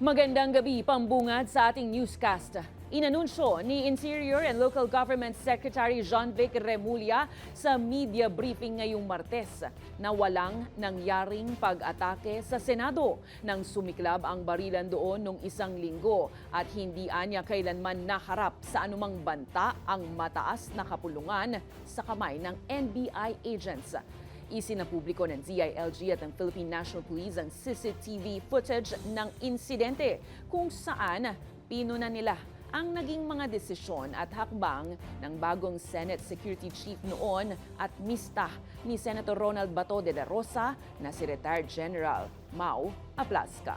Magandang gabi, pambungad sa ating newscast. Inanunsyo ni Interior and Local Government Secretary John-Vic Remulla sa media briefing ngayong Martes na walang nangyaring pag-atake sa Senado nang sumiklab ang barilan doon nung isang linggo at hindi anya kailanman naharap sa anumang banta ang mataas na kapulungan sa kamay ng NBI agents. Isinapubliko ng DILG at ng Philippine National Police ang CCTV footage ng insidente kung saan pinuna nila ang naging mga desisyon at hakbang ng bagong Senate Security Chief noon at mista ni Senator Ronald Bato de la Rosa na si Retired General Mau Aplasca.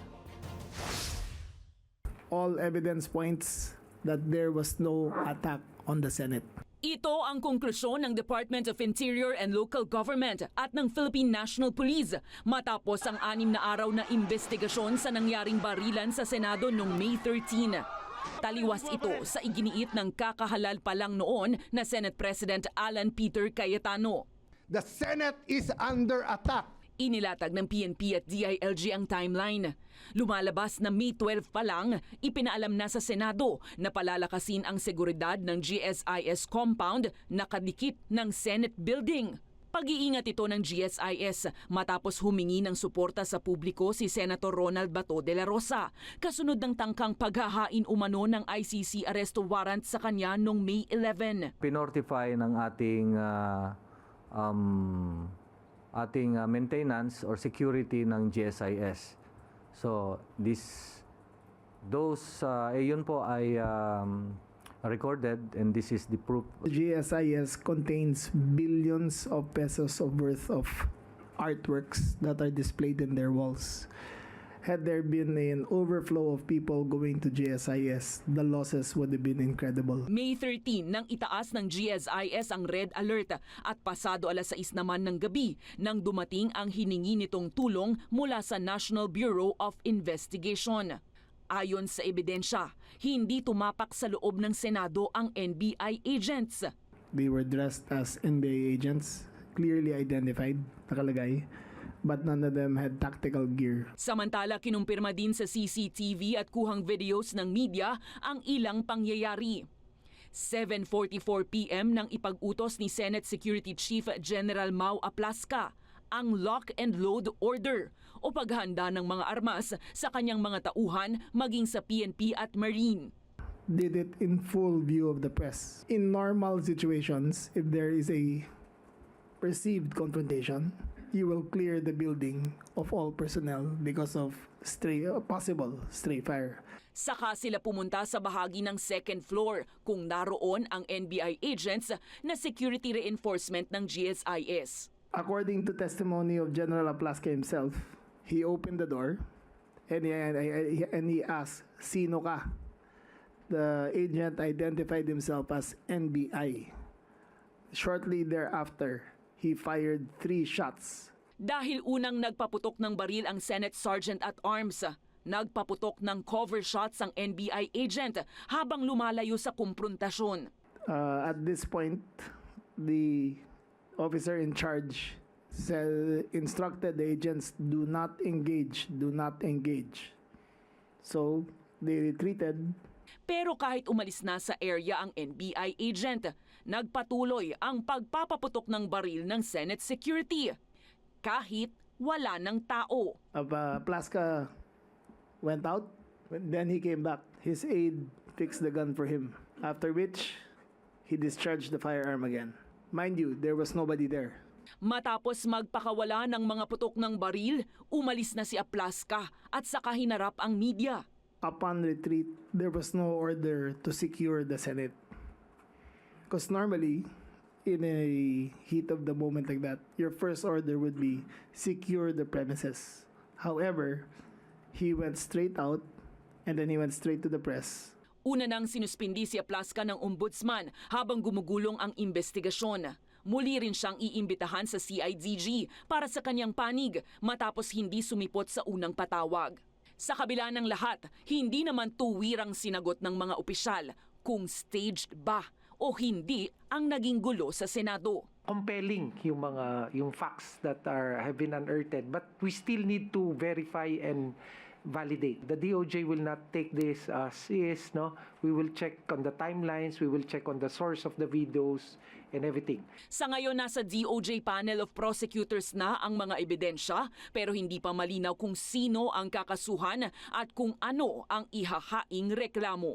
All evidence points that there was no attack on the Senate. Ito ang konklusyon ng Department of Interior and Local Government at ng Philippine National Police matapos ang 6 na araw na investigasyon sa nangyaring barilan sa Senado noong May 13. Taliwas ito sa iginiit ng kakahalal pa lang noon na Senate President Alan Peter Cayetano. The Senate is under attack. Inilatag ng PNP at DILG ang timeline. Lumalabas na May 12 pa lang, ipinaalam na sa Senado na palalakasin ang seguridad ng GSIS compound na kadikit ng Senate building. Pag-iingat ito ng GSIS matapos humingi ng suporta sa publiko si Senator Ronald Bato de la Rosa, kasunod ng tangkang paghahain umano ng ICC arresto warrant sa kanya noong May 11. Pinortify ng ating maintenance or security ng GSIS. So yun po ay recorded and this is the proof. GSIS contains billions of pesos of worth of artworks that are displayed in their walls. Had there been an overflow of people going to GSIS, the losses would have been incredible. May 13 nang itaas ng GSIS ang red alert at pasado 6:00 naman ng gabi nang dumating ang hiningi nitong tulong mula sa National Bureau of Investigation. Ayon sa ebidensya, hindi tumapak sa loob ng Senado ang NBI agents. They were dressed as NBI agents, clearly identified, nakalagay, but none of them had tactical gear. Samantala, kinumpirma din sa CCTV at kuhang videos ng media ang ilang pangyayari. 7:44 p.m. nang ipag-utos ni Senate Security Chief General Mau Aplasca ang lock and load order o paghanda ng mga armas sa kanyang mga tauhan maging sa PNP at Marine. Did it in full view of the press. In normal situations, if there is a perceived confrontation, you will clear the building of all personnel because of possible stray fire. Saka sila pumunta sa bahagi ng second floor kung naroon ang NBI agents na security reinforcement ng GSIS. According to testimony of General Aplasca himself, he opened the door and he asked, "Sino ka?" The agent identified himself as NBI. Shortly thereafter, he fired 3 shots. Dahil unang nagpaputok ng baril ang Senate Sergeant at Arms, nagpaputok ng cover shots ang NBI agent habang lumalayo sa kumprontasyon. At this point, the officer in charge instructed the agents, do not engage. So, they retreated. Pero kahit umalis na sa area ang NBI agent, nagpatuloy ang pagpapaputok ng baril ng Senate security. Kahit wala ng tao. Aplasca went out, then he came back. His aide fixed the gun for him, after which he discharged the firearm again. Mind you, there was nobody there. Matapos magpakawala ng mga putok ng baril, umalis na si Aplasca at saka hinarap ang media. Upon retreat, there was no order to secure the Senate. Because normally, in a heat of the moment like that, your first order would be secure the premises. However, he went straight out and then he went straight to the press. Una nang sinuspindi si Aplasca ng ombudsman habang gumugulong ang investigasyon. Muli rin siyang iimbitahan sa CIDG para sa kanyang panig matapos hindi sumipot sa unang patawag. Sa kabila ng lahat, hindi naman tuwirang sinagot ng mga opisyal kung staged ba o hindi ang naging gulo sa Senado. Compelling yung facts that have been unearthed, but we still need to verify and validate. The DOJ will not take this as is, no? We will check on the timelines, we will check on the source of the videos and everything. Sa ngayon, nasa DOJ panel of prosecutors na ang mga ebidensya, pero hindi pa malinaw kung sino ang kakasuhan at kung ano ang ihahaing reklamo.